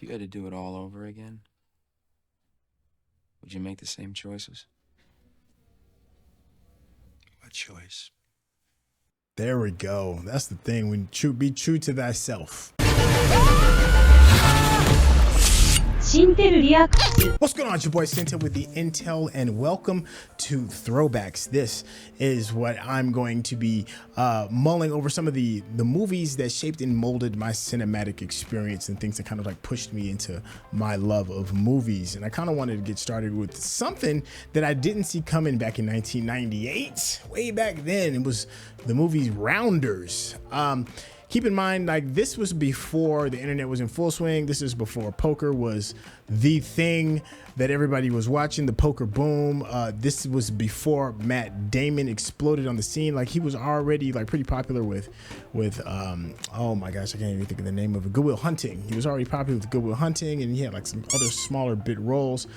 If you had to do it all over again, would you make the same choices? What choice? There we go. That's the thing. When be true to thyself. What's going on? It's your boy Syntell with the Intel, and welcome to Throwbacks. This is what I'm going to be mulling over some of the movies that shaped and molded my cinematic experience and things that kind of like pushed me into my love of movies. And I kind of wanted to get started with something that I didn't see coming back in 1998. Way back then, it was the movie Rounders. Keep in mind, like, this was before the internet was in full swing. This is before poker was the thing that everybody was watching, the poker boom. This was before Matt Damon exploded on the scene. Like, he was already like pretty popular with oh my gosh, I can't even think of the name of it. Good Will Hunting. He was already popular with Good Will Hunting, and he had like some other smaller bit roles.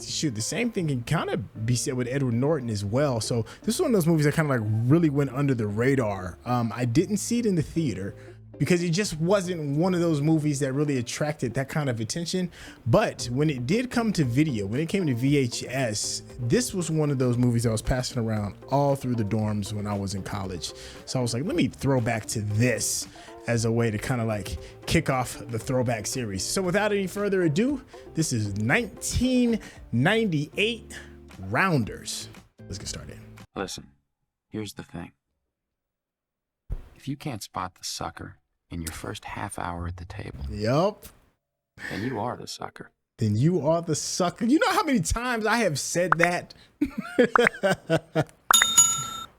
Shoot, the same thing can kind of be said with Edward Norton as well. So this is one of those movies that kind of like really went under the radar. I didn't see it in the theater because it just wasn't one of those movies that really attracted that kind of attention. But when it did come to video, when it came to VHS, this was one of those movies that was passing around all through the dorms when I was in college. So I was like, let me throw back to this as a way to kind of like kick off the throwback series. So without any further ado, this is 1998 Rounders. Let's get started. Listen, here's the thing. If you can't spot the sucker in your first half hour at the table, Yup. then you are the sucker. Then you are the sucker. You know how many times I have said that?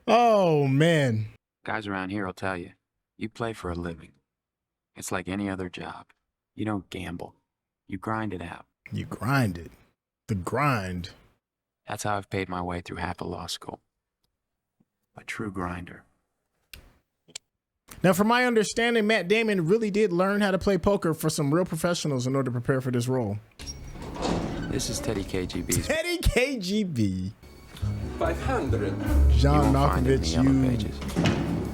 Oh, man. Guys around here will tell you, you play for a living. It's like any other job. You don't gamble. You grind it out. You grind it. The grind. That's how I've paid my way through half of law school. A true grinder. Now, from my understanding, Matt Damon really did learn how to play poker for some real professionals in order to prepare for this role. This is Teddy KGB's. Teddy KGB. 500. John Malkovich, you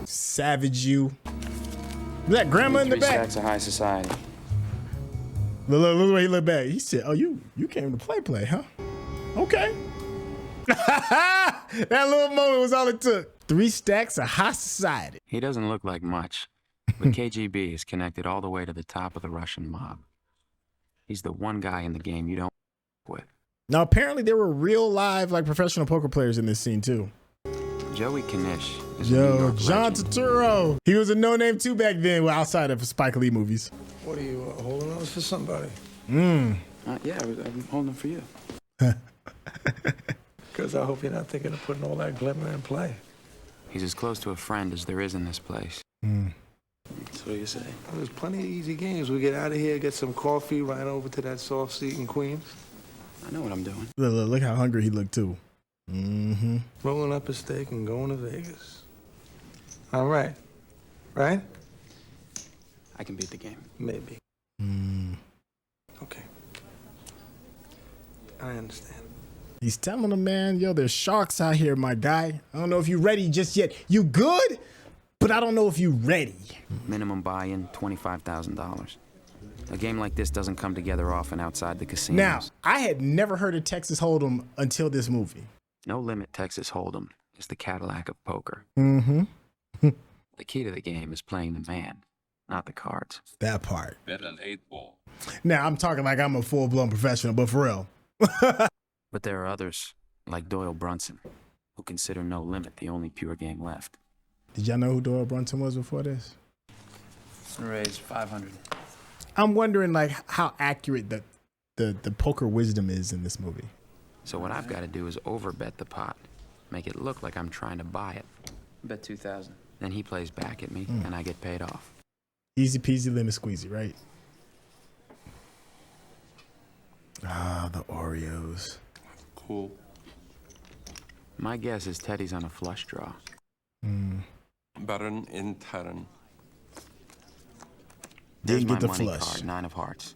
savage, you. Is that grandma in the back? Stacks of high society. Look the way he looked back. He said, "Oh, you came to play, huh? Okay." That little moment was all it took. 3 stacks of high society. He doesn't look like much, but KGB is connected all the way to the top of the Russian mob. He's the one guy in the game you don't with. Now, apparently there were real live, like, professional poker players in this scene too. Joey Knish is a New York John legend. Turturro. He was a no-name too back then, well, outside of Spike Lee movies. What are you holding those for somebody? Yeah, I'm holding them for you. Because I hope you're not thinking of putting all that glimmer in play. He's as close to a friend as there is in this place. That's what you say. Well, there's plenty of easy games. We get out of here, get some coffee, right over to that soft seat in Queens. I know what I'm doing. Look how hungry he looked too. Mm-hmm. Rolling up a steak and going to Vegas. All right. Right? I can beat the game. Maybe. Okay. I understand. He's telling him, man, yo, there's sharks out here, my guy. I don't know if you're ready just yet. You good? But I don't know if you ready. Minimum buy-in, $25,000. A game like this doesn't come together often outside the casinos. Now, I had never heard of Texas Hold'em until this movie. No Limit Texas Hold'em is the Cadillac of poker. Mm-hmm. The key to the game is playing the man, not the cards. That part. Bet an 8-ball. Now, I'm talking like I'm a full-blown professional, but for real. But there are others, like Doyle Brunson, who consider No Limit the only pure game left. Did y'all know who Doyle Brunson was before this? Raised 500. I'm wondering, like, how accurate the poker wisdom is in this movie. So what I've got to do is overbet the pot, make it look like I'm trying to buy it. Bet 2,000. Then he plays back at me, and I get paid off. Easy peasy lemon squeezy, right? Ah, the Oreos. Cool. My guess is Teddy's on a flush draw. Baron in Terran. There's Didn't my get the money flush. card, 9 of hearts.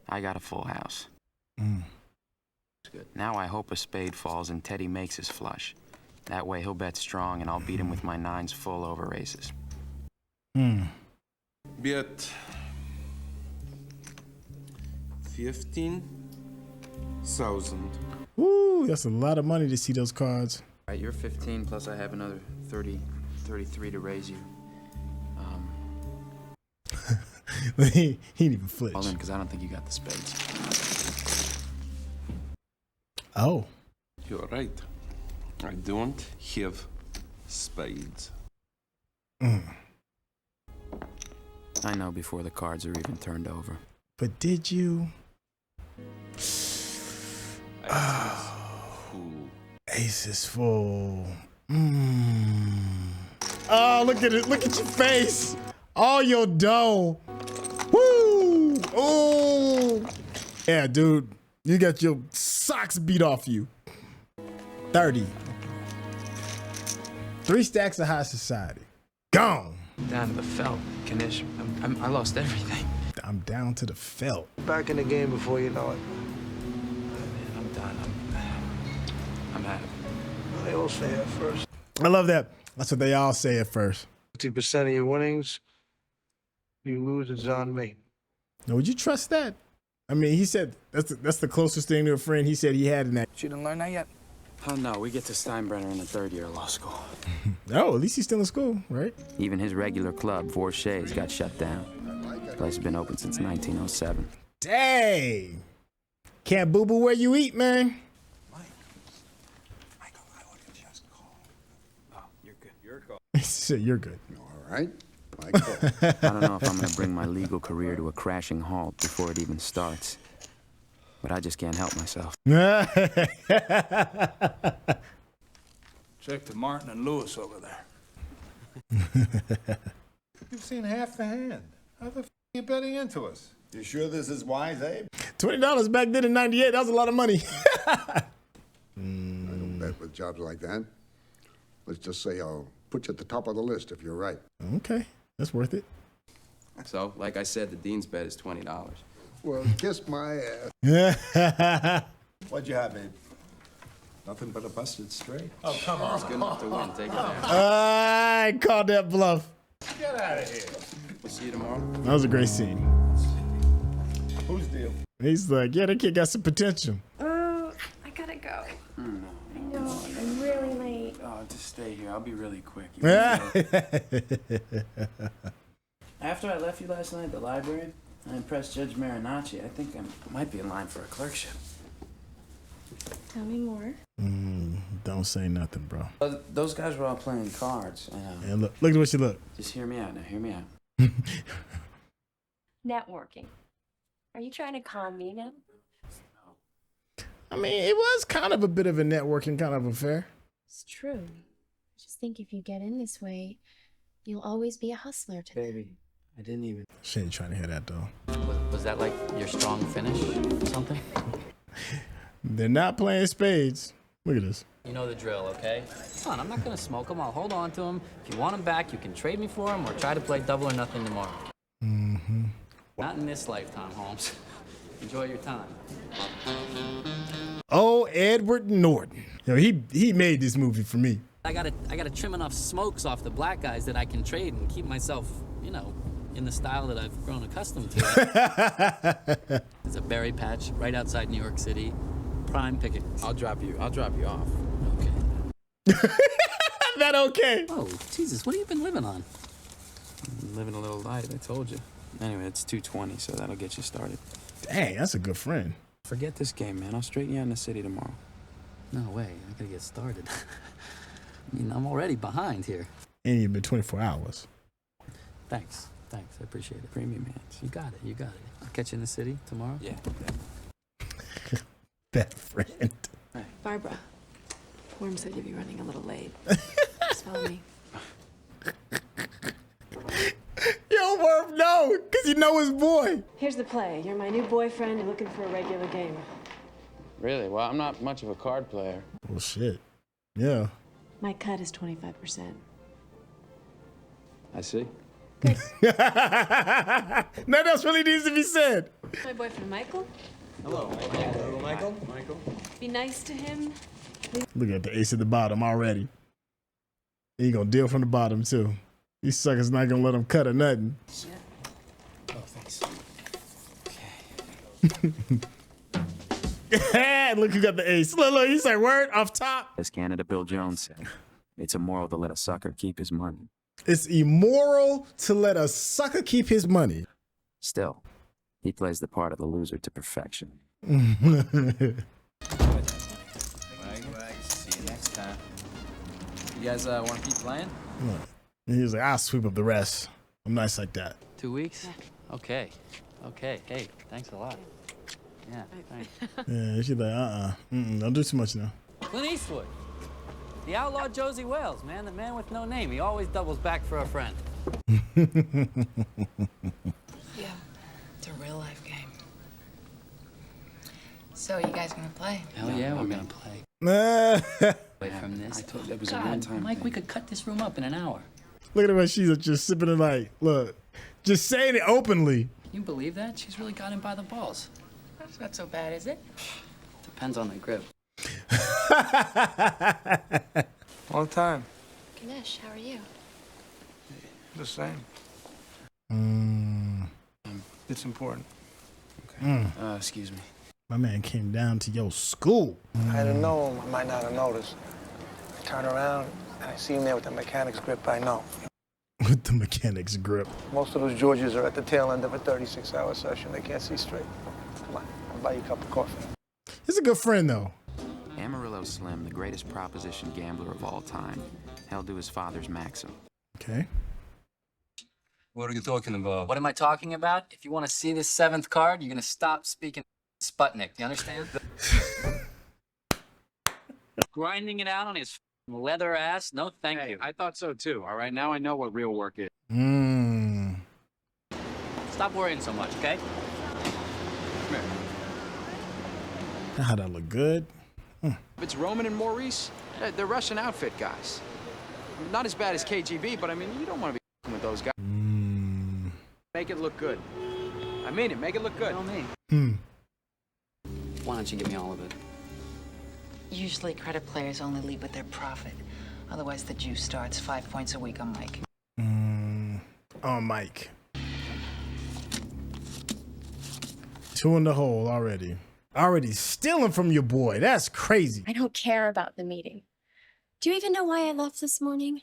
I got a full house. Good. Now I hope a spade falls and Teddy makes his flush. That way he'll bet strong and I'll beat him with my 9s full over aces. Bet 15,000. Ooh, that's a lot of money to see those cards. All right, you're 15, plus I have another 33 to raise you. he didn't even flinch. All in, because I don't think you got the spades. Oh. You're right. I don't have spades. I know before the cards are even turned over. But did you? Ace is full. Oh, look at it. Look at your face. All your dough. Woo. Oh. Yeah, dude. You got your socks beat off you. 30. 3 stacks of high society. Gone. Down to the felt, Knish. I lost everything. I'm down to the felt. Back in the game before you know it. Man, I'm done. I'm out of it. They all say it first. I love that. That's what they all say at first. 50% of your winnings, you lose, it's on me. Now, would you trust that? I mean, he said that's the closest thing to a friend he said he had in that. You didn't learn that yet? Oh, no, we get to Steinbrenner in the 3rd year of law school. Oh, at least he's still in school, right? Even his regular club, Vorshay's, got shut down. The place has been open since 1907. Dang. Can't boo-boo where you eat, man. Michael, I want to just call. Oh, you're good. Your call. He said, you're good. All right, Michael. I don't know if I'm going to bring my legal career to a crashing halt before it even starts. But I just can't help myself. Check to Martin and Lewis over there. You've seen half the hand. How the f are you betting into us? You sure this is wise, Abe? $20 back then in '98. That was a lot of money. I don't bet with jobs like that. Let's just say I'll put you at the top of the list if you're right. Okay, that's worth it. So, like I said, the dean's bet is $20. Well, kiss my ass. What'd you have, Abe? Nothing but a busted straight. Oh, come on. It's good enough to win. Take it there. I called that bluff. Get out of here. We'll see you tomorrow. That was a great scene. Whose deal? He's like, yeah, that kid got some potential. I gotta go. I know, I'm really late. Oh, just stay here. I'll be really quick. After I left you last night at the library, I impressed Judge Marinacci. I think I might be in line for a clerkship. Tell me more. Don't say nothing, bro. Those guys were all playing cards. And look at what you look. Just hear me out now. Hear me out. Networking. Are you trying to calm me now? I mean, it was kind of a bit of a networking kind of affair. It's true. I just think if you get in this way, you'll always be a hustler to them. Baby, I didn't even... She ain't trying to hear that, though. Was that like your strong finish or something? They're not playing spades. Look at this. You know the drill, okay? Come on, I'm not gonna smoke them. I'll hold on to them. If you want them back, you can trade me for them or try to play double or nothing tomorrow. Not in this lifetime, Holmes. Enjoy your time. Oh, Edward Norton. You know, he made this movie for me. I gotta trim enough smokes off the black guys that I can trade and keep myself, you know, in the style that I've grown accustomed to. There's a berry patch right outside New York City. Prime picking. I'll drop you off. Okay. That okay? Oh, Jesus, what have you been living on? I'm living a little light, I told you. Anyway, it's 220, so that'll get you started. Dang, that's a good friend. Forget this game, man. I'll straighten you out in the city tomorrow. No way, I gotta get started. I mean, I'm already behind here. Ain't even been 24 hours. Thanks, I appreciate it. Premium hands. You got it. I'll catch you in the city tomorrow? Yeah. That friend. Barbara, Worm said you'd be running a little late. Just follow me. Yo, Worm, no, because you know his boy. Here's the play. You're my new boyfriend. You're looking for a regular game. Really? Well, I'm not much of a card player. Well, shit. Yeah. My cut is 25%. I see. Nothing else really needs to be said. My boyfriend, Michael. Hello, Michael. Be nice to him. Look at the ace at the bottom already. He gonna deal from the bottom, too. These suckers not gonna let him cut or nothing. Oh, thanks. Okay. Look who got the ace. Look, he's like, word off top. As Canada Bill Jones said, it's immoral to let a sucker keep his money. It's immoral to let a sucker keep his money. Still, he plays the part of the loser to perfection. See you next time. You guys want to keep playing? He was like, I'll sweep up the rest. I'm nice like that. 2 weeks? Okay. Okay. Hey, thanks a lot. Yeah, thanks. Yeah, she's like, don't do too much now. Clint Eastwood. The outlaw Josie Wales, man. The man with no name. He always doubles back for a friend. Yeah, it's a real life game. So, you guys gonna play? Hell yeah, we're gonna play. Away from this. I told you it was a one-time Mike, we could cut this room up in an hour. Look at her when she's just sipping the night. Look, just saying it openly. You believe that? She's really got him by the balls. That's not so bad, is it? Depends on the grip. All the time. Knish, how are you? The same. It's important. Okay. Excuse me. My man came down to your school. I had known him, I might not have noticed. I turn around and I see him there with the mechanic's grip I know. With the mechanic's grip. Most of those Georges are at the tail end of a 36-hour session. They can't see straight. Come on, I'll buy you a cup of coffee. He's a good friend, though. Amarillo Slim, the greatest proposition gambler of all time, held to his father's maxim. Okay. What are you talking about? What am I talking about? If you want to see this seventh card, you're gonna stop speaking Sputnik. You understand? Grinding it out on his leather ass? No, thank you. I thought so too. All right, now I know what real work is. Stop worrying so much, okay? Come here. How'd that look good? It's Roman and Maurice. They're Russian outfit guys. Not as bad as KGB, but I mean, you don't want to be with those guys. Make it look good. I mean it. Make it look good. Tell me. Why don't you give me all of it? Usually credit players only lead with their profit. Otherwise, the juice starts 5 points a week on Mike. On Mike. 2 in the hole already. Already stealing from your boy. That's crazy. I don't care about the meeting. Do you even know why I left this morning?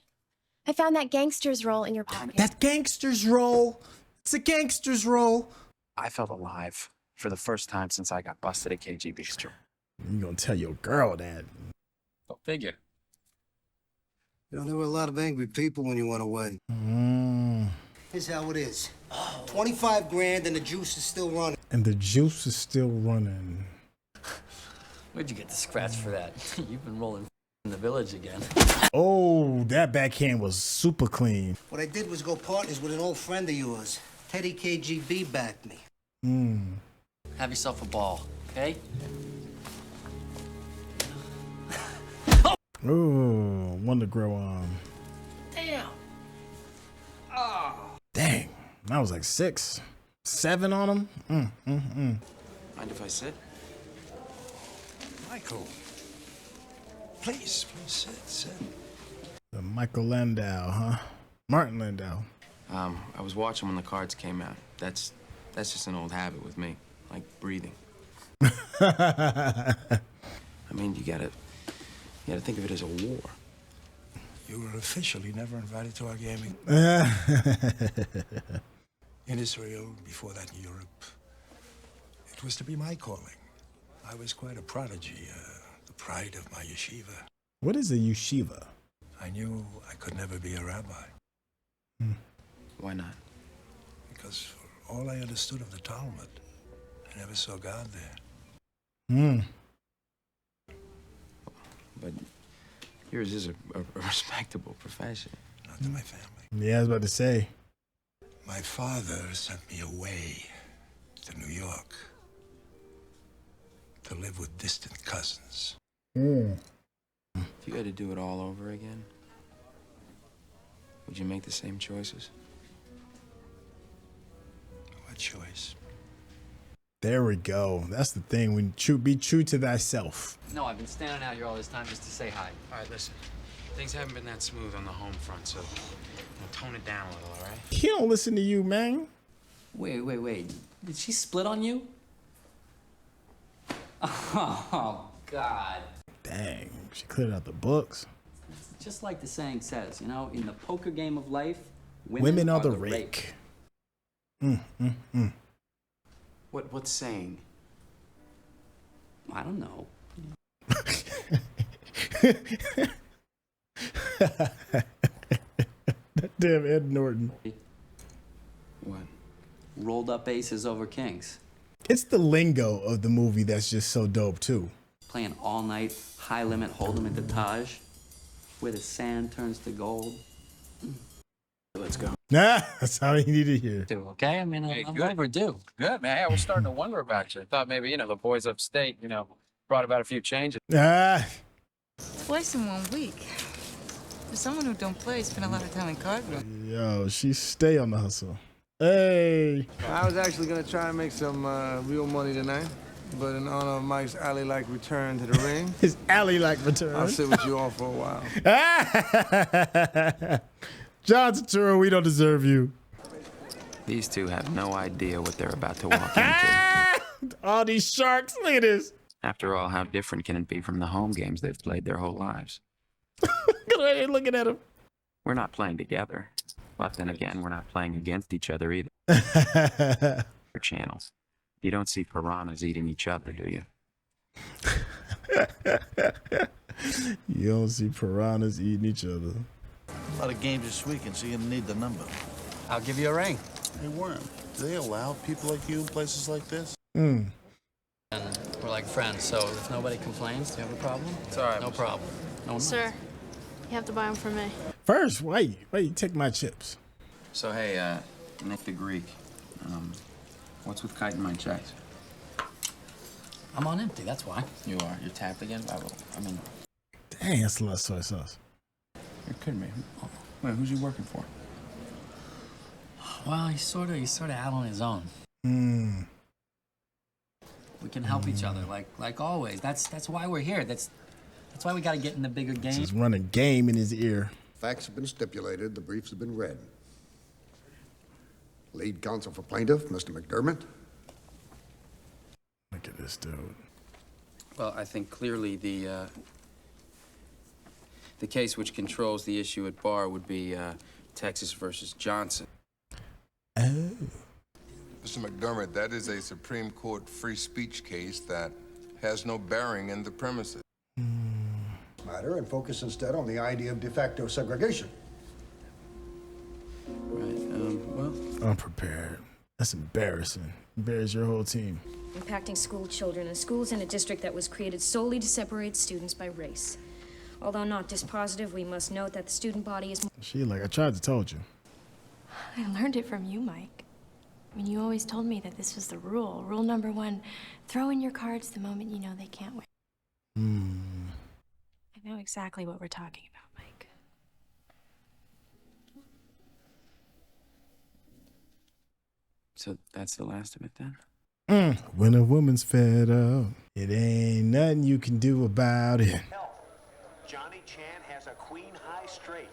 I found that gangster's roll in your pocket. That gangster's roll. It's a gangster's roll. I felt alive for the first time since I got busted at KGB. You gonna tell your girl that? Go figure. You know, there were a lot of angry people when you went away. Here's how it is. 25 grand and the juice is still running. And the juice is still running. Where'd you get the scratch for that? You've been rolling in the village again. Oh, that backhand was super clean. What I did was go partners with an old friend of yours. Teddy KGB backed me. Have yourself a ball, okay? Ooh, one to grow on. Damn. Dang, that was like 6, 7 on him. Mind if I sit? Michael. Please sit. The Michael Landau, huh? Martin Landau. I was watching when the cards came out. That's just an old habit with me, like breathing. I mean, you gotta think of it as a war. You were officially never invited to our gaming. In Israel, before that in Europe. It was to be my calling. I was quite a prodigy, the pride of my yeshiva. What is a yeshiva? I knew I could never be a rabbi. Why not? Because for all I understood of the Talmud, I never saw God there. But yours is a respectable profession. Not to my family. Yeah, I was about to say. My father sent me away to New York to live with distant cousins. If you had to do it all over again, would you make the same choices? What choice? There we go. That's the thing. When be true to thyself. No, I've been standing out here all this time just to say hi. All right, listen. Things haven't been that smooth on the home front, so tone it down a little, all right? He don't listen to you, man. Wait. Did she split on you? Oh, God. Dang, she cleared out the books. Just like the saying says, you know, in the poker game of life, women are the rake. What's saying? I don't know. Damn Ed Norton. What? Rolled up aces over kings. It's the lingo of the movie that's just so dope too. Playing all night, high limit hold'em at the Taj, where the sand turns to gold. Let's go. Nah, that's how you need to hear. Okay, I mean, I'm overdue. Good, man. I was starting to wonder about you. I thought maybe, you know, the boys upstate, you know, brought about a few changes. Ah. Twice in 1 week. For someone who don't play, spend a lot of time in card room. Yo, she stay on the hustle. Hey. I was actually gonna try and make some real money tonight, but in honor of Mike's alley-like return to the ring, his alley-like return, I'll sit with you all for a while. John Turturro, we don't deserve you. These two have no idea what they're about to walk into. All these sharks, look at this. After all, how different can it be from the home games they've played their whole lives? They're looking at him. We're not playing together. But then again, we're not playing against each other either. Channels. You don't see piranhas eating each other, do you? You don't see piranhas eating each other. A lot of games this weekend, so you're gonna need the number. I'll give you a ring. Hey, Worm, do they allow people like you in places like this? And we're like friends, so if nobody complains, do you have a problem? It's all right. No problem. No, Sir, you have to buy them for me. First, why you take my chips? So, hey, Nick the Greek, what's with kiting my checks? I'm on empty, that's why. You are? You're tapped again? I mean... Dang, that's a lot of soy sauce. You're kidding me. Wait, who's he working for? Well, he's sort of out on his own. We can help each other, like always. That's why we're here. That's why we got to get in the bigger game. He's running game in his ear. Facts have been stipulated. The briefs have been read. Lead counsel for plaintiff, Mr. McDermott. Look at this dude. Well, I think clearly the case which controls the issue at bar would be Texas versus Johnson. Oh. Mr. McDermott, that is a Supreme Court free speech case that has no bearing in the premises. Matter and focus instead on the idea of de facto segregation. Right, well... Unprepared. That's embarrassing. Embarrass your whole team. Impacting school children and schools in a district that was created solely to separate students by race. Although not dispositive, we must note that the student body is... She like, I tried to told you. I learned it from you, Mike. I mean, you always told me that this was the rule. Rule number 1, throw in your cards the moment you know they can't win. I know exactly what we're talking about, Mike. So that's the last of it then? When a woman's fed up, it ain't nothing you can do about it. Johnny Chan has a queen high straight.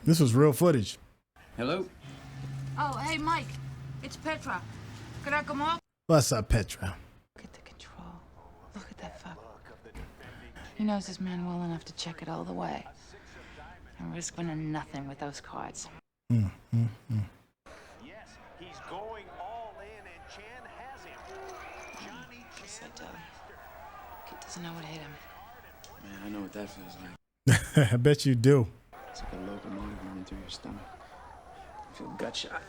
This was real footage. Hello? Oh, hey, Mike. It's Petra. Could I come up? What's up, Petra? Look at the control. Look at that fuck. He knows his man well enough to check it all the way. And risk winning nothing with those cards. Yes, he's going all in, and Chan has him. Johnny Chan. Kid doesn't know what hit him. Man, I know what that feels like. I bet you do. It's like a locomotive running through your stomach. I feel gut shot.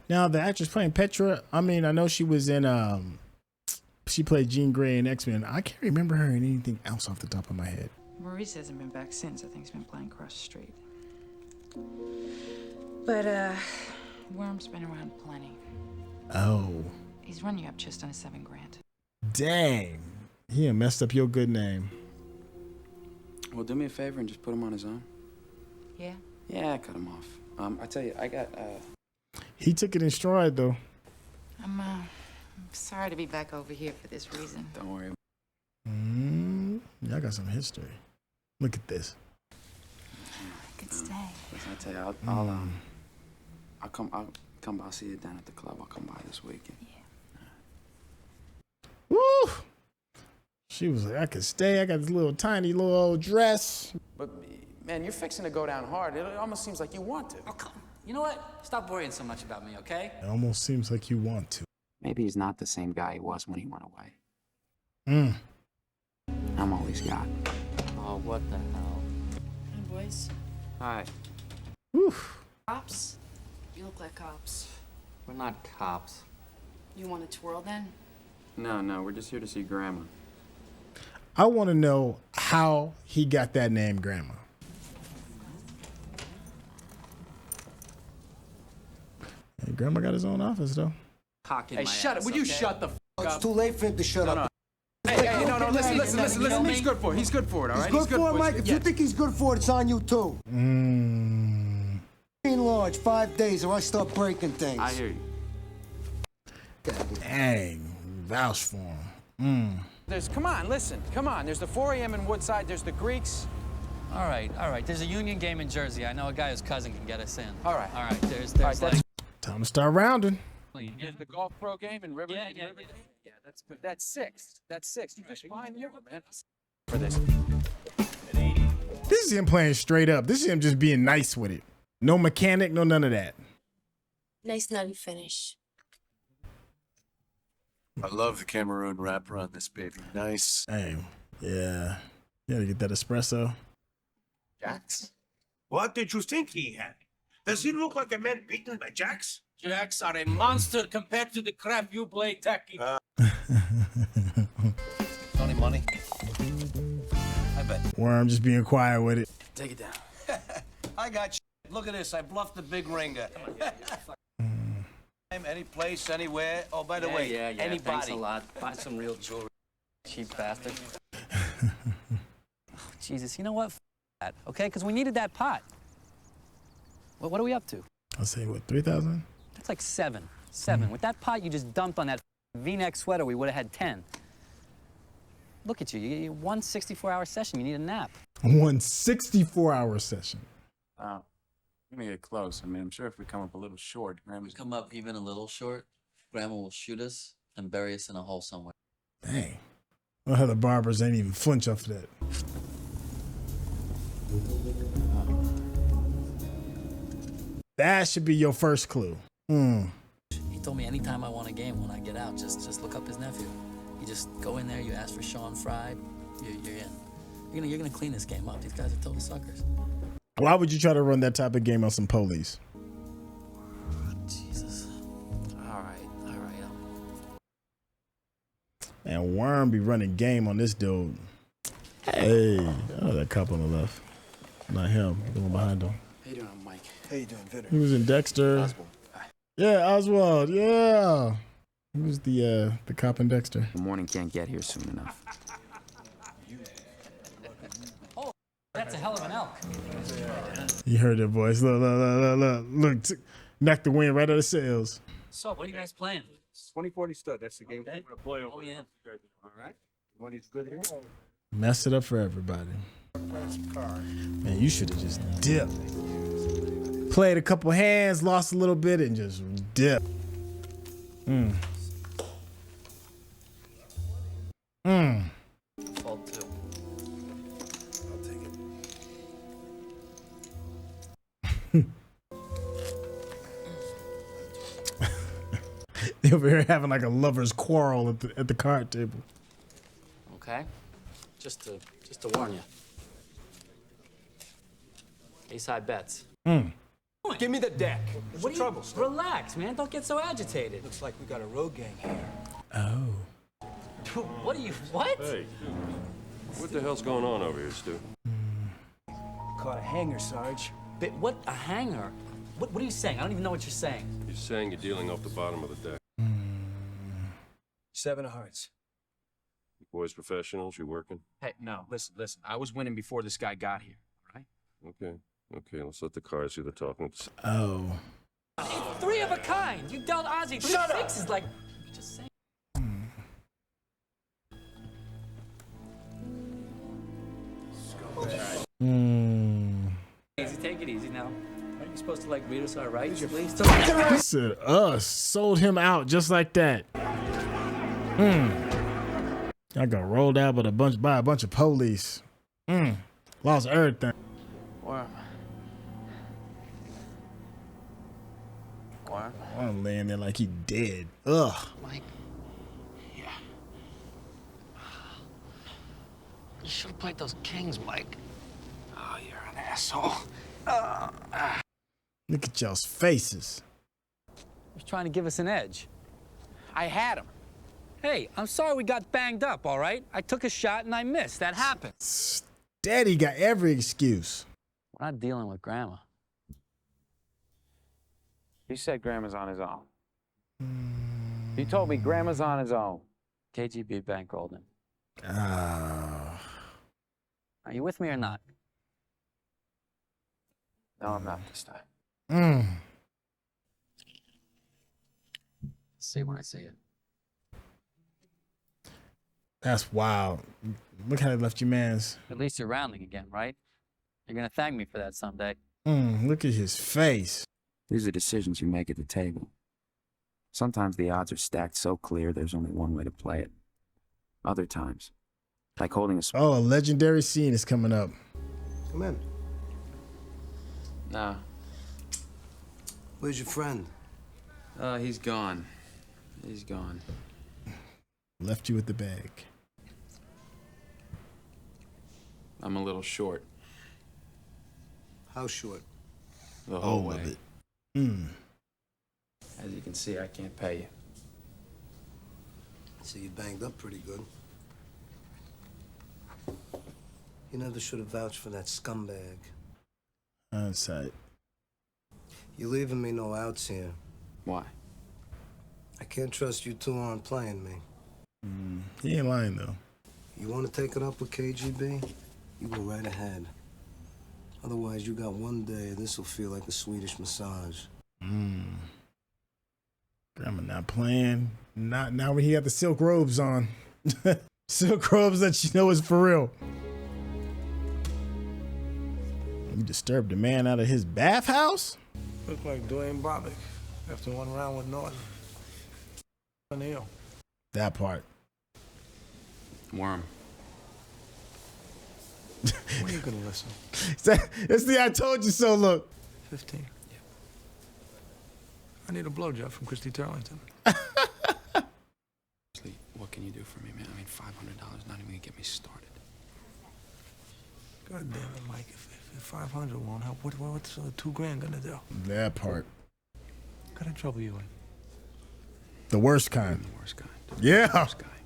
Now, the actress playing Petra, I mean, I know she was in, she played Jean Grey in X-Men. I can't remember her in anything else off the top of my head. Maurice hasn't been back since. I think he's been playing across the street. But, Worm's been around plenty. Oh. He's run you up just under $7 grand. Dang. He done messed up your good name. Well, do me a favor and just put him on his own. Yeah? Yeah, cut him off. I tell you, I got, He took it in stride, though. I'm sorry to be back over here for this reason. Don't worry. Y'all got some history. Look at this. Could stay. Listen, I tell you, I'll come. I'll see you down at the club. I'll come by this weekend. Woo! She was like, I could stay. I got this little tiny little old dress. But, man, you're fixing to go down hard. It almost seems like you want to. Oh, come on. You know what? Stop worrying so much about me, okay? It almost seems like you want to. Maybe he's not the same guy he was when he went away. I'm all he's got. Oh, what the hell? Hi, boys. Hi. Cops? You look like cops. We're not cops. You want to twirl then? No, we're just here to see Grandma. I want to know how he got that name, Grandma. Hey, Grandma got his own office, though. Hey, shut it. Would you shut the f up? It's too late for him to shut up. Hey, no, listen. He's good for it. He's good for it, all right? He's good for it, Mike. If you think he's good for it, it's on you, too. Being large, 5 days, or I start breaking things. I hear you. Dang, vouch for him. Come on, listen. Come on. There's the 4 a.m. in Woodside. There's the Greeks. All right. There's a Union game in Jersey. I know a guy whose cousin can get us in. All right. There's like... Time to start rounding. There's the golf pro game in River. Yeah, that's good. That's 6. You just find the river, man. For this. This is him playing straight up. This is him just being nice with it. No mechanic, no none of that. Nice nutty finish. I love the Cameroon wrapper on this baby. Nice. Hey, yeah. You gotta get that espresso. Jacks? What did you think he had? Does he look like a man beaten by jacks? Jacks are a monster compared to the crap you play, Tacky. Only money? I bet. Worm just being quiet with it. Take it down. I got you. Look at this. I bluffed the big ringer. Any place, anywhere. Oh, by the way, anybody. Thanks a lot. Buy some real jewelry, cheap bastard. Oh, Jesus, you know what? That, okay? Because we needed that pot. What are we up to? I'll say, what, 3,000? That's like 7. With that pot you just dumped on that V-neck sweater, we would have had 10. Look at you. You 1 64-hour session. You need a nap. 1 64-hour session. We're gonna get close. I mean, I'm sure if we come up a little short, Grandma's... Come up even a little short, Grandma will shoot us and bury us in a hole somewhere. Dang. Well, how the barbers ain't even flinch off of that. That should be your first clue. He told me anytime I want a game, when I get out, just look up his nephew. You just go in there, you ask for Sean Fried, you're in. You're gonna clean this game up. These guys are total suckers. Why would you try to run that type of game on some police? Jesus. All right. And Worm be running game on this dude. Hey, that couple on the left. Not him, the one behind him. How you doing, Mike? How you doing, Vitter? He was in Dexter. Oswald. Yeah, Oswald. Yeah. He was the cop in Dexter. The morning can't get here soon enough. Oh, that's a hell of an elk. You heard that voice. Look. Knocked the wind right out of the sails. So, what are you guys playing? 2040 stud. That's the game we're going to play over. Oh, yeah. All right. Money's good here. Messed it up for everybody. Man, you should have just dipped. Played a couple hands, lost a little bit, and just dipped. Fold 2. I'll take it. They over here having like a lover's quarrel at the card table. Okay? Just to warn you. Ace-high bets. Give me the deck. What are you, trouble? Relax, man. Don't get so agitated. Looks like we got a road gang here. Oh. Dude, what are you? What? Hey, what the hell's going on over here, Stu? Caught a hanger, Sarge. What? A hanger? What are you saying? I don't even know what you're saying. You're saying you're dealing off the bottom of the deck. 7 of hearts. You boys professionals, you working? Hey, no, listen. I was winning before this guy got here, all right? Okay, let's let the cards do the talking. Oh. 3 of a kind. You dealt Ozzy 3 sixes like. Just saying. Easy, take it easy now. Aren't you supposed to like read us our rights at least? He said sold him out just like that. I got rolled out by a bunch of police. Lost everything. Worm. Worm. I'm laying there like he dead. Ugh. Mike. Yeah. You should have played those kings, Mike. Oh, you're an asshole. Look at y'all's faces. He's trying to give us an edge. I had him. Hey, I'm sorry we got banged up, all right? I took a shot and I missed. That happens. Daddy got every excuse. We're not dealing with Grandma. He said Grandma's on his own. He told me Grandma's on his own. KGB bankrolled him. Ah. Are you with me or not? No, I'm not this time. See when I see it. That's wild. Look how they left you, mans. At least you're rounding again, right? You're gonna thank me for that someday. Look at his face. These are decisions you make at the table. Sometimes the odds are stacked so clear there's only one way to play it. Other times, like holding a... Oh, a legendary scene is coming up. Come in. Nah. Where's your friend? He's gone. He's gone. Left you with the bag. I'm a little short. How short? The whole All way. of it. As you can see, I can't pay you. So you banged up pretty good. You never should have vouched for that scumbag. Hindsight. You're leaving me no outs here. Why? I can't trust you two aren't playing me. He ain't lying, though. You want to take it up with KGB? You go right ahead. Otherwise, you got one day, this will feel like a Swedish massage. Grandma not playing. Not now when he got the silk robes on. Silk robes that you know is for real. You disturbed a man out of his bathhouse? Look like Dwayne Bobbick after one round with Norton. O'Neal. That part. Worm. When are you gonna listen? It's the I told you so look. 15. Yeah. I need a blowjob from Christy Turlington. What can you do for me, man? I mean, $500 not even gonna get me started. God damn it, Mike. If 500 won't help, what's $2,000 gonna do? That part. What kind of trouble you in? The worst kind. The worst kind. Yeah. The worst guy.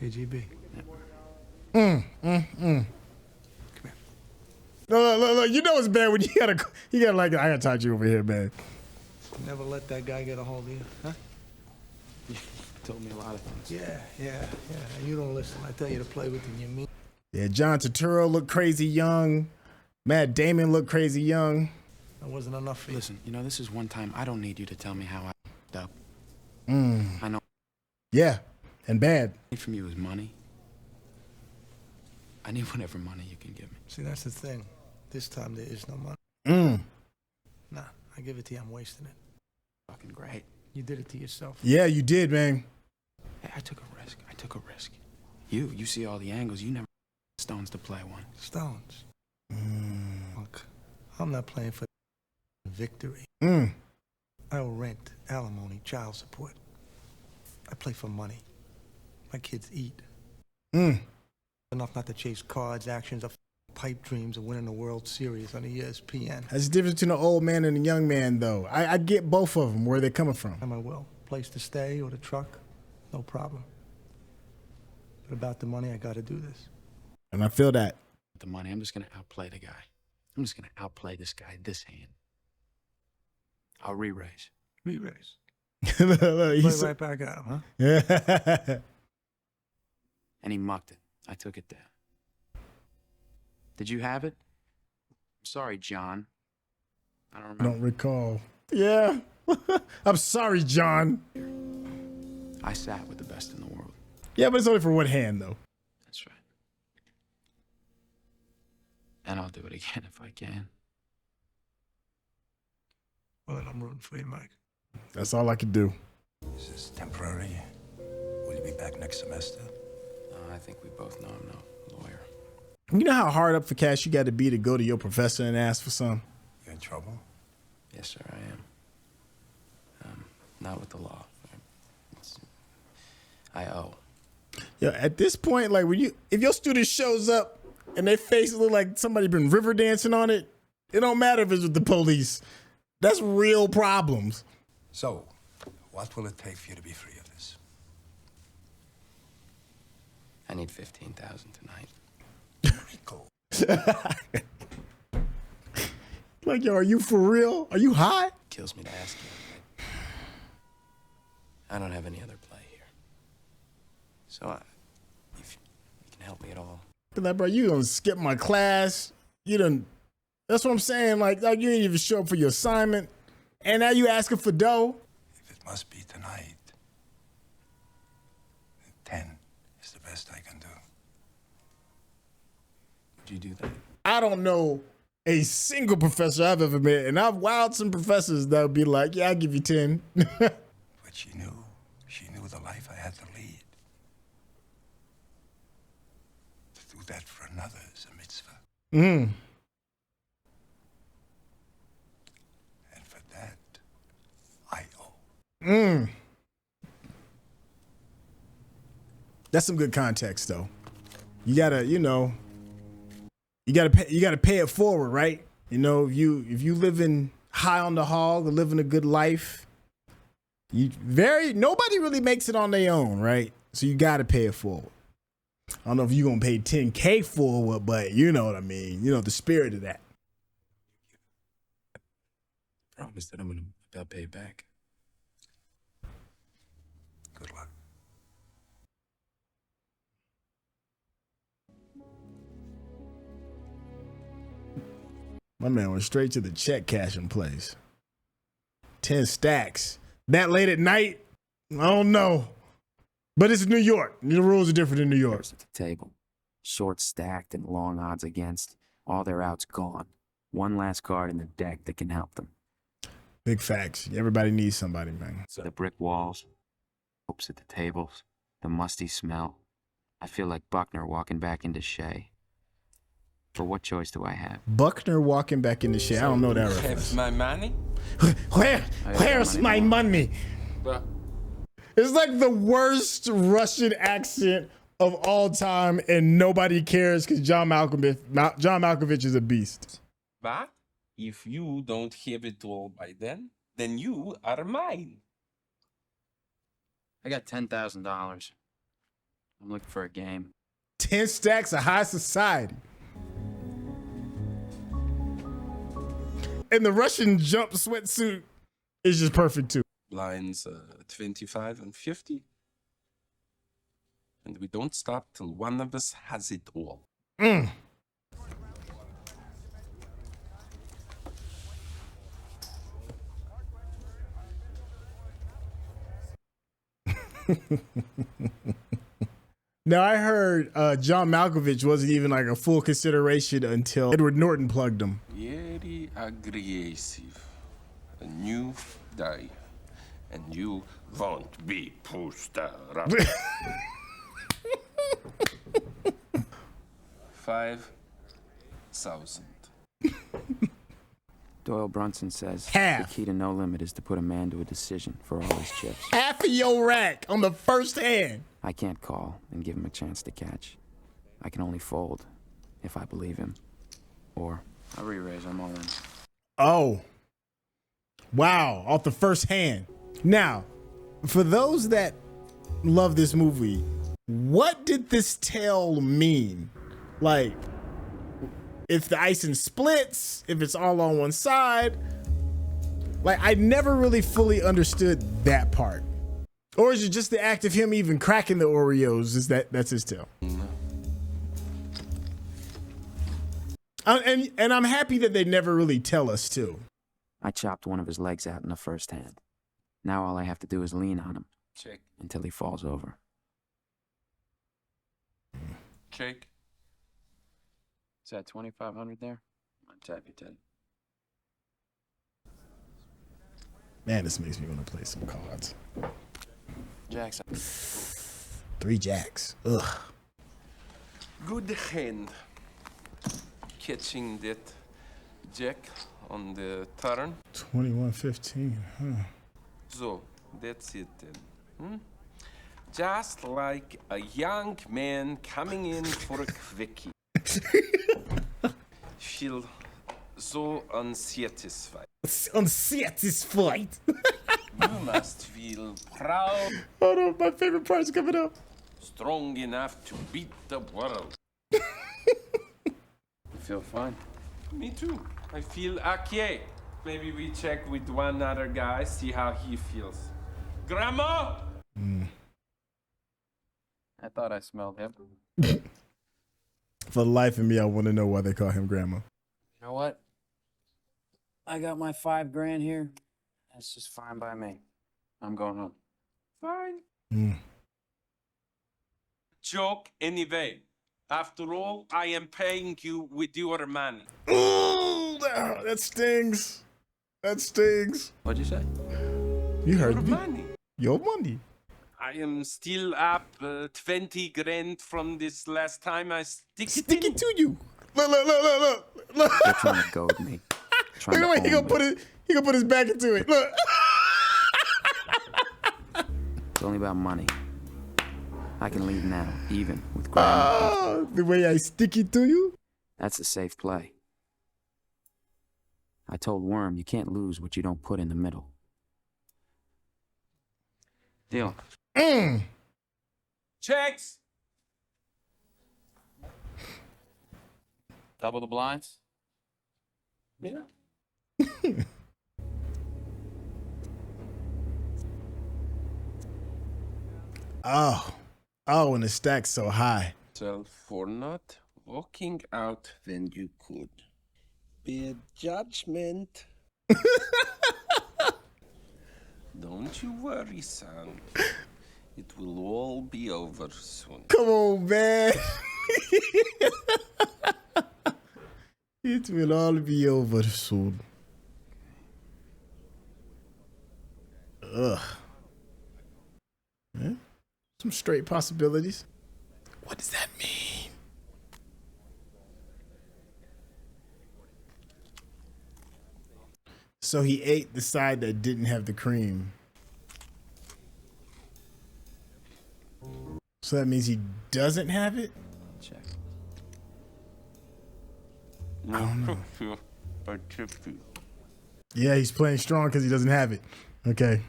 KGB. Come here. Look, you know it's bad when you gotta like, I gotta talk to you over here, man. Never let that guy get a hold of you, huh? You told me a lot of things. Yeah. You don't listen. I tell you to play with and you mean. Yeah, John Turturro looked crazy young. Matt Damon looked crazy young. That wasn't enough for you. Listen, you know, this is one time I don't need you to tell me how I f***ed up. I know. Yeah, and bad. What I need from you is money. I need whatever money you can give me. See, that's the thing. This time there is no money. Nah, I give it to you. I'm wasting it. Fucking great. You did it to yourself. Yeah, you did, man. Hey, I took a risk. You see all the angles. You never stones to play one. Stones. Look, I'm not playing for victory. I owe rent, alimony, child support. I play for money. My kids eat. Enough not to chase cards, actions, or pipe dreams of winning the World Series on the ESPN. That's the difference between an old man and a young man, though. I get both of them, where they're coming from. I will. Place to stay or the truck, no problem. But about the money, I gotta do this. And I feel that. The money, I'm just gonna outplay the guy. I'm just gonna outplay this guy this hand. I'll re-raise. Re-raise. Play right back at him, huh? Yeah. And he mucked it. I took it down. Did you have it? I'm sorry, John. I don't remember. Don't recall. Yeah. I'm sorry, John. I sat with the best in the world. Yeah, but it's only for one hand, though. That's right. And I'll do it again if I can. Well, then I'm rooting for you, Mike. That's all I can do. Is this temporary? Will you be back? back next semester? I think we both know I'm no lawyer. You know how hard up for cash you got to be to go to your professor and ask for some? You in trouble? Yes, sir, I am. Not with the law. I owe. Yeah, at this point, like if your student shows up and their face look like somebody been river dancing on it, it don't matter if it's with the police. That's real problems. So, what will it take for you to be free of this? I need $15,000 tonight. Like, yo, are you for real? Are you high? Kills me to ask you. I don't have any other play here. So, if you can help me at all. Like, bro, you gonna skip my class? You done. That's what I'm saying. Like you didn't even show up for your assignment, and now you asking for dough. If it must be tonight, 10 is the best I can do. Would you do that? I don't know a single professor I've ever met, and I've wowed some professors that would be like, "Yeah, I'll give you 10." But she knew the life I had to lead. To do that for another is a mitzvah. Mm. And for that, I owe. Mm. That's some good context, though. You gotta, you gotta pay it forward, right? You know, if you living high on the hog or living a good life, nobody really makes it on their own, right? So you gotta pay it forward. I don't know if you're gonna pay $10K forward, but you know what I mean. You know the spirit of that. I promise that I'll pay it back. Good luck. My man went straight to the check cashing place. 10 stacks. That late at night? I don't know. But it's New York. The rules are different in New York. At the table. Short stacked and long odds against. All their outs gone. One last card in the deck that can help them. Big facts. Everybody needs somebody, man. The brick walls. Hopes at the tables. The musty smell. I feel like Buckner walking back into Shea. For what choice do I have? Buckner walking back into Shea. I don't know that reference. Have my money? Where's my money? But it's like the worst Russian accent of all time, and nobody cares because John Malkovich is a beast. But if you don't have it all by then you are mine. I got $10,000. I'm looking for a game. 10 stacks of high society. And the Russian jump sweatsuit is just perfect too. Lines 25 and 50. And we don't stop till one of us has it all. Mm. Now, I heard John Malkovich wasn't even like a full consideration until Edward Norton plugged him. Very aggressive. A new day. And you won't be pushed around. 5,000. Doyle Brunson says Half. the key to no limit is to put a man to a decision for all his chips. Half of your rack on the first hand. I can't call and give him a chance to catch. I can only fold if I believe him. Or I re-raise, I'm all in. Oh. Wow, off the first hand. Now, for those that love this movie, what did this tale mean? Like, if the icing splits, if it's all on one side. Like, I never really fully understood that part. Or is it just the act of him even cracking the Oreos? That's his tale? And I'm happy that they never really tell us too. I chopped one of his legs out in the first hand. Now all I have to do is lean on him. Check. Until he falls over. Check. Is that 2,500 there? I'll tap you, Ted. Man, this makes me want to play some cards. Jackson. 3 jacks. Ugh. Good hand. Catching that jack on the turn. 21-15, huh? So, that's it then. Just like a young man coming in for a quickie. Feel so unsatisfied. Unsatisfied. You must feel proud. Hold on, my favorite part's coming up. Strong enough to beat the world. You feel fine? Me too. I feel okay. Maybe we check with one other guy, see how he feels. Grandma! I thought I smelled him. For the life of me, I want to know why they call him Grandma. You know what? I got my $5 grand here. That's just fine by me. I'm going home. Fine. Mm. Joke anyway. After all, I am paying you with your money. Ooh, that stings. That stings. What'd you say? You heard Your me. money. Your money. I am still up 20 grand from this last time I stick it to you. Look. You're trying to goad me. Look at the way he gonna put his back into it. Look. It's only about money. I can leave now, even with Grandma. The way I stick it to you? That's a safe play. I told Worm you can't lose what you don't put in the middle. Deal. Checks. Double the blinds? Yeah. Oh, and the stack's so high. For not walking out when you could. Bad judgment. Don't you worry, son. It will all be over soon. Come on, man. It will all be over soon. Ugh. Yeah. Some straight possibilities. What does that mean? So he ate the side that didn't have the cream. So that means he doesn't have it? Check. I don't know. Yeah, he's playing strong because he doesn't have it. Okay.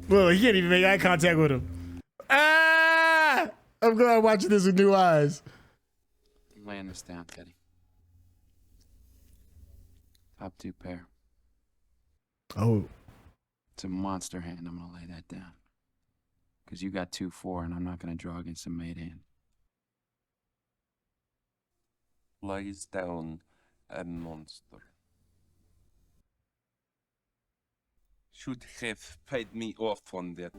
Well, he can't even make eye contact with him. Ah! I'm glad I'm watching this with new eyes. I'm laying this down, Teddy. Top 2 pair. Oh. It's a monster hand. I'm going to lay that down. Because you got 2-4, and I'm not going to draw against a made hand. Lies down a monster. Should have paid me off on that.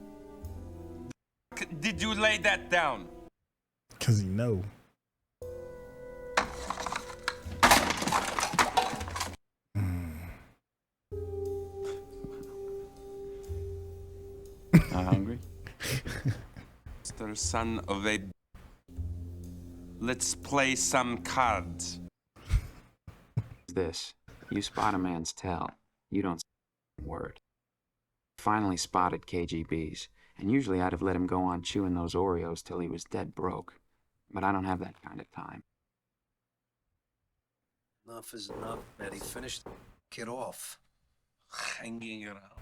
Did you lay that down? Because he know. Not hungry? Mr. Son of a... Let's play some cards. This. You spot a man's tell. You don't say a word. Finally spotted KGB's, and usually I'd have let him go on chewing those Oreos till he was dead broke. But I don't have that kind of time. Enough is enough, Betty. Finish the kid off. Hanging around.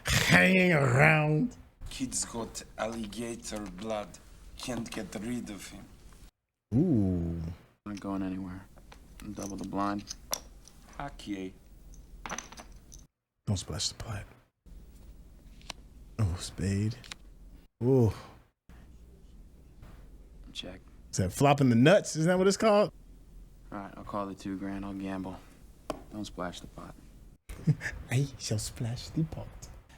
Hanging around. Kid's got alligator blood. Can't get rid of him. Ooh. Not going anywhere. Double the blind. Okay. Don't splash the pot. Oh, spade. Ooh. Check. Is that flopping the nuts? Isn't that what it's called? All right, I'll call the 2 grand. I'll gamble. Don't splash the pot. I shall splash the pot.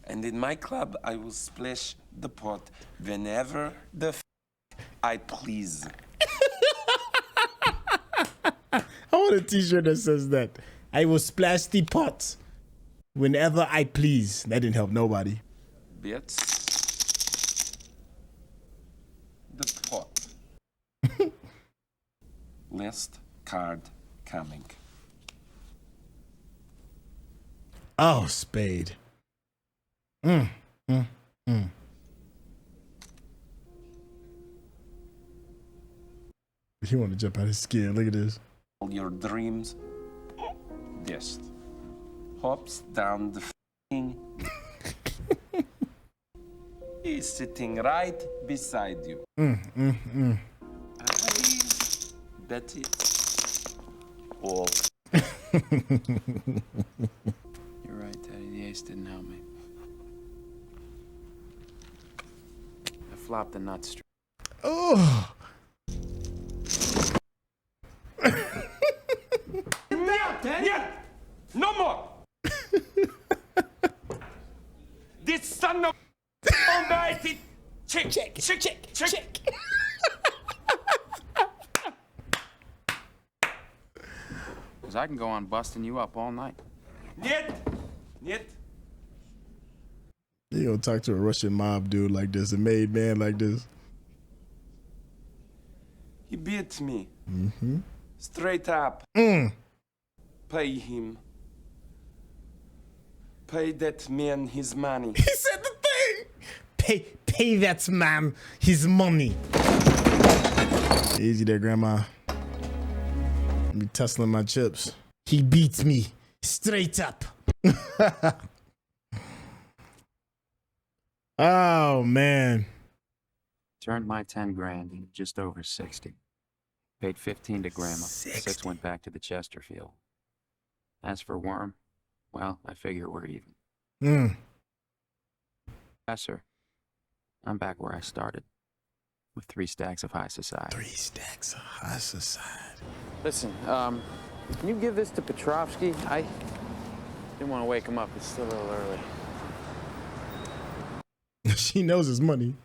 And in my club, I will splash the pot whenever the I please. I want a t-shirt that says that. I will splash the pot whenever I please. That didn't help nobody. Bets. List card coming. Oh, Spade. You want to jump out his skin. Look at this. All your dreams. This. Hops down the f***ing. He's sitting right beside you. I bet it all. You're right, Teddy. The ace didn't help me. I flopped the nuts straight. Oh. Yeah. No more. This son of almighty check. Because I can go on busting you up all night. Niet. You gonna talk to a Russian mob dude like this, a made man like this? He beat me. Mm-hmm. Straight up. Pay him. Pay that man his money. He said the thing. Pay that man his money. Easy there, Grandma. I'm tussling my chips. He beats me straight up. Oh man. Turned my 10 grand into just over 60. Paid 15 to Grandma. 6 went back to the Chesterfield. As for Worm, well, I figure we're even. Professor, I'm back where I started. With 3 stacks of high society. 3 stacks of high society. Listen, can you give this to Petrovsky? I didn't want to wake him up. It's still a little early. She knows his money.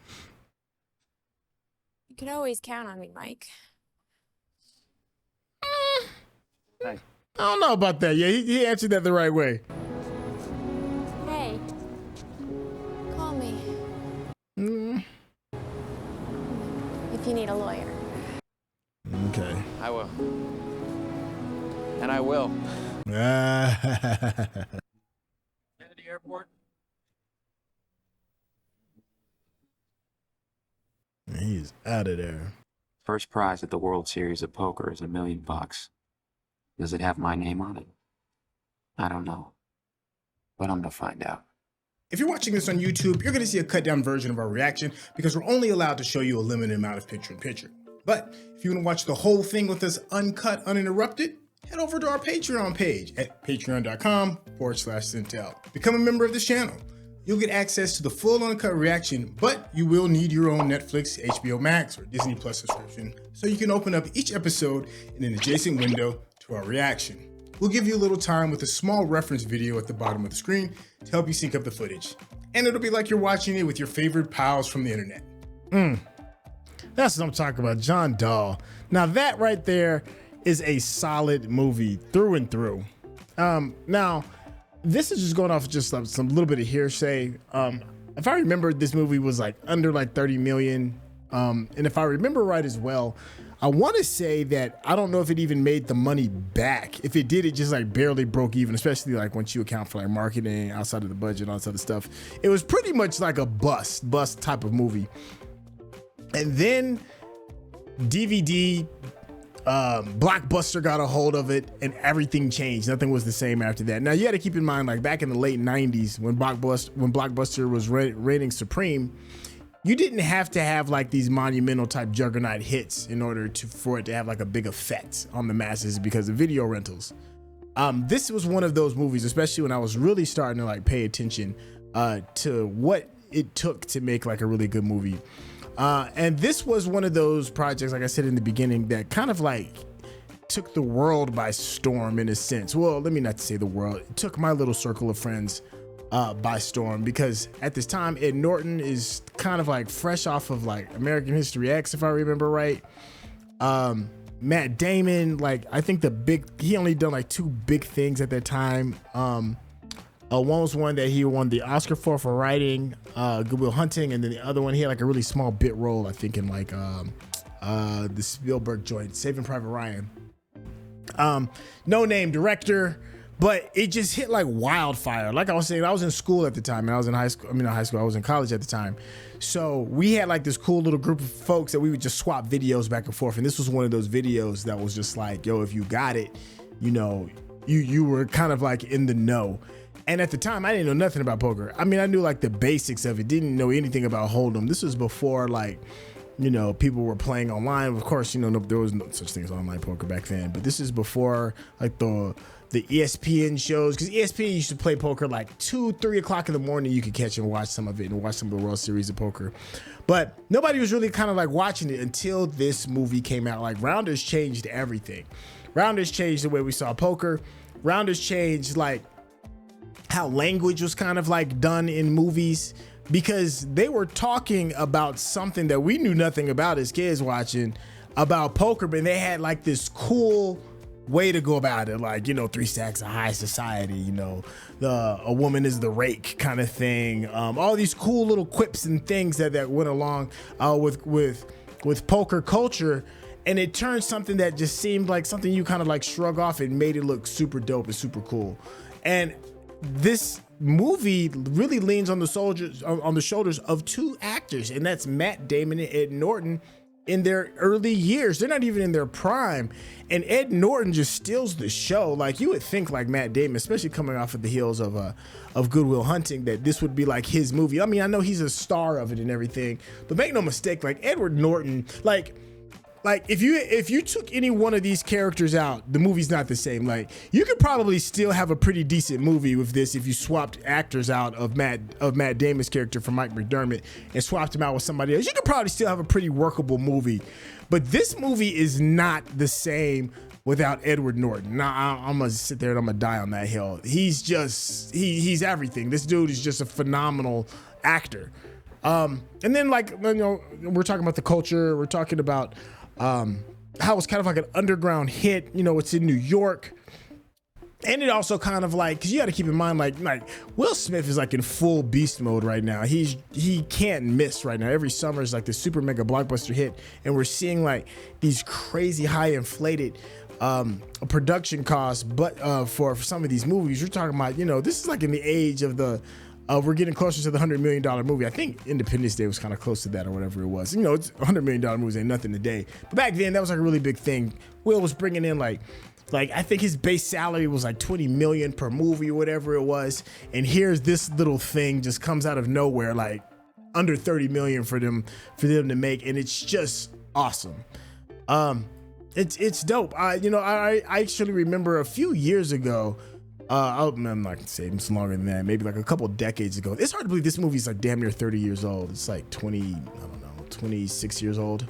You can always count on me, Mike. Hey. I don't know about that. Yeah, he answered that the right way. Hey. Call me. If you need a lawyer. Okay. I will. And I will. Kennedy Airport? He's out of there. First prize at the World Series of Poker is $1 million. Does it have my name on it? I don't know. But I'm gonna find out. If you're watching this on YouTube, you're gonna see a cut down version of our reaction because we're only allowed to show you a limited amount of picture-in-picture. But if you wanna watch the whole thing with us uncut, uninterrupted, head over to our Patreon page at patreon.com/Syntell. Become a member of this channel. You'll get access to the full uncut reaction, but you will need your own Netflix, HBO Max, or Disney Plus subscription so you can open up each episode in an adjacent window to our reaction. We'll give you a little time with a small reference video at the bottom of the screen to help you sync up the footage. And it'll be like you're watching it with your favorite pals from the internet. That's what I'm talking about, John Dahl. Now that right there is a solid movie through and through. Now, this is just going off just some little bit of hearsay. If I remember, this movie was like under like 30 million. And if I remember right as well, I want to say that I don't know if it even made the money back. If it did, it just like barely broke even, especially like once you account for like marketing outside of the budget, all this other stuff. It was pretty much like a bust type of movie. And then DVD, Blockbuster got a hold of it and everything changed. Nothing was the same after that. Now you got to keep in mind, like back in the late 90s when Blockbuster was reigning supreme, you didn't have to have like these monumental type juggernaut hits in order for it to have like a big effect on the masses because of video rentals. This was one of those movies, especially when I was really starting to like pay attention to what it took to make like a really good movie. And this was one of those projects, like I said in the beginning, that kind of like took the world by storm in a sense. Well, let me not say the world. It took my little circle of friends by storm because at this time, Ed Norton is kind of like fresh off of like American History X, if I remember right. Matt Damon, like I think he only done like 2 big things at that time. One was one that he won the Oscar for writing, Good Will Hunting, and then the other one he had like a really small bit role, I think in like the Spielberg joint, Saving Private Ryan. No name director, but it just hit like wildfire. Like I was saying, I was in school at the time, and I was in high school. I was in college at the time. So we had like this cool little group of folks that we would just swap videos back and forth. And this was one of those videos that was just like, yo, if you got it, you know, you were kind of like in the know. And at the time, I didn't know nothing about poker. I mean, I knew like the basics of it, didn't know anything about Hold'em. This was before like, you know, people were playing online. Of course, you know, there was no such thing as online poker back then. But this is before like the ESPN shows, because ESPN used to play poker like 2-3 o'clock in the morning. You could catch and watch some of it and watch some of the World Series of Poker. But nobody was really kind of like watching it until this movie came out. Like Rounders changed everything. Rounders changed the way we saw poker. Rounders changed like how language was kind of like done in movies, because they were talking about something that we knew nothing about as kids watching about poker, but they had like this cool way to go about it, like, you know, 3 stacks of high society, you know, a woman is the rake kind of thing, all these cool little quips and things that went along with poker culture. And it turned something that just seemed like something you kind of like shrug off and made it look super dope and super cool. And this movie really leans on the shoulders of 2 actors, and that's Matt Damon and Ed Norton in their early years. They're not even in their prime, and Ed Norton just steals the show. Like, you would think like Matt Damon, especially coming off of the heels of Good Will Hunting, that this would be like his movie. I mean, I know he's a star of it and everything, but make no mistake, like Edward Norton, like if you took any one of these characters out, the movie's not the same. Like, you could probably still have a pretty decent movie with this if you swapped actors out of Matt Damon's character from Mike McDermott and swapped him out with somebody else. You could probably still have a pretty workable movie. But this movie is not the same without Edward Norton. Now, I'm gonna sit there and I'm gonna die on that hill. He's just he's everything. This dude is just a phenomenal actor. And then, like, you know, we're talking about the culture. We're talking about how it's kind of like an underground hit. You know, it's in New York. And it also kind of like, because you got to keep in mind, like Will Smith is like in full beast mode right now. He can't miss right now. Every summer is like the super mega blockbuster hit, and we're seeing like these crazy high inflated production costs. But for some of these movies, you're talking about, you know, this is like in the age of we're getting closer to the $100 million movie. I think Independence Day was kind of close to that or whatever it was. You know, it's $100 million movies ain't nothing today. But back then, that was like a really big thing. Will was bringing in like I think his base salary was like $20 million per movie or whatever it was. And here's this little thing just comes out of nowhere, like under $30 million for them to make. And it's just awesome. It's dope. I actually remember a few years ago, I'm not gonna say it's longer than that, maybe like a couple decades ago. It's hard to believe this movie's like damn near 30 years old. It's like 26 years old.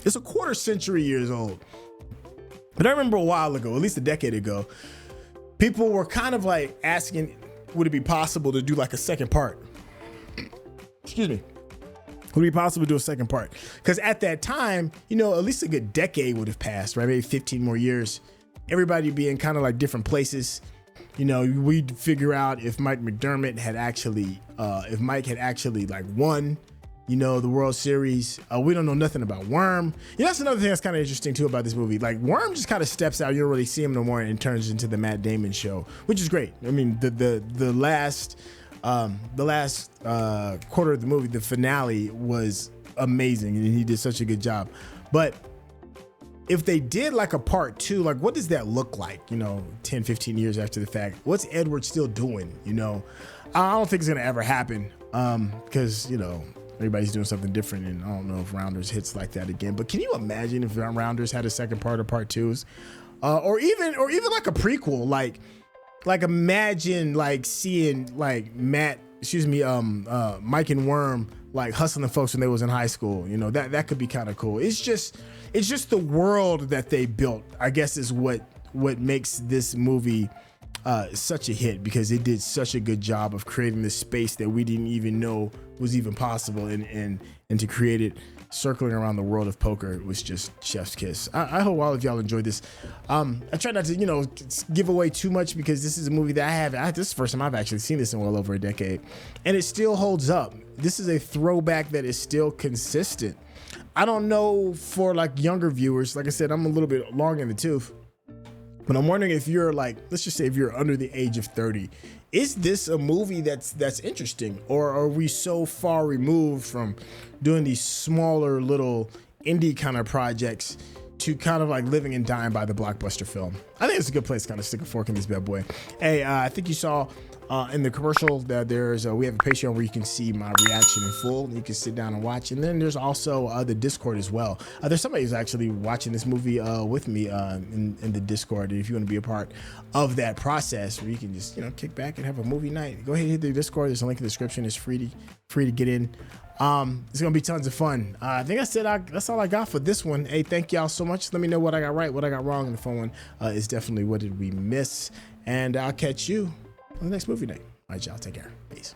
It's a quarter century years old. But I remember a while ago, at least a decade ago, people were kind of like asking, would it be possible to do like a second part? Excuse me. Would it be possible to do a second part? Because at that time, you know, at least a good decade would have passed, right? Maybe 15 more years. Everybody being kind of like different places. You know, we'd figure out if Mike McDermott had actually, if Mike had actually like won, you know, the World Series. We don't know nothing about Worm. Yeah, that's another thing that's kind of interesting too about this movie. Like, Worm just kind of steps out. You don't really see him no more, and it turns into the Matt Damon show, which is great. I mean, the last quarter of the movie, the finale was amazing, and he did such a good job. But if they did like a part 2, like what does that look like, you know, 10, 15 years after the fact? What's Edward still doing, you know? I don't think it's going to ever happen because, you know, everybody's doing something different, and I don't know if Rounders hits like that again. But can you imagine if Rounders had a second part or part 2s? Or even like a prequel, like imagine like seeing like Mike and Worm like hustling folks when they was in high school. You know, that could be kind of cool. It's just the world that they built, I guess, is what makes this movie such a hit because it did such a good job of creating this space that we didn't even know was even possible, and to create it circling around the world of poker was just chef's kiss. I hope all of y'all enjoyed this. I try not to, give away too much because this is a movie that this is the first time I've actually seen this in well over a decade, and it still holds up. This is a throwback that is still consistent. I don't know for like younger viewers, like I said, I'm a little bit long in the tooth, but I'm wondering if you're like, let's just say if you're under the age of 30, is this a movie that's interesting, or are we so far removed from doing these smaller little indie kind of projects to kind of like living and dying by the blockbuster film? I think it's a good place to kind of stick a fork in this bad boy. Hey, I think you saw in the commercial that we have a Patreon where you can see my reaction in full. You can sit down and watch, and then there's also the Discord as well. There's somebody who's actually watching this movie with me in the Discord. And if you want to be a part of that process, where you can just kick back and have a movie night, go ahead and hit the Discord. There's a link in the description. It's free to get in. It's gonna be tons of fun. I think I said that's all I got for this one. Hey, thank y'all so much. Let me know what I got right, what I got wrong. And the fun one is definitely what did we miss. And I'll catch you on the next movie night. All right, y'all, take care. Peace.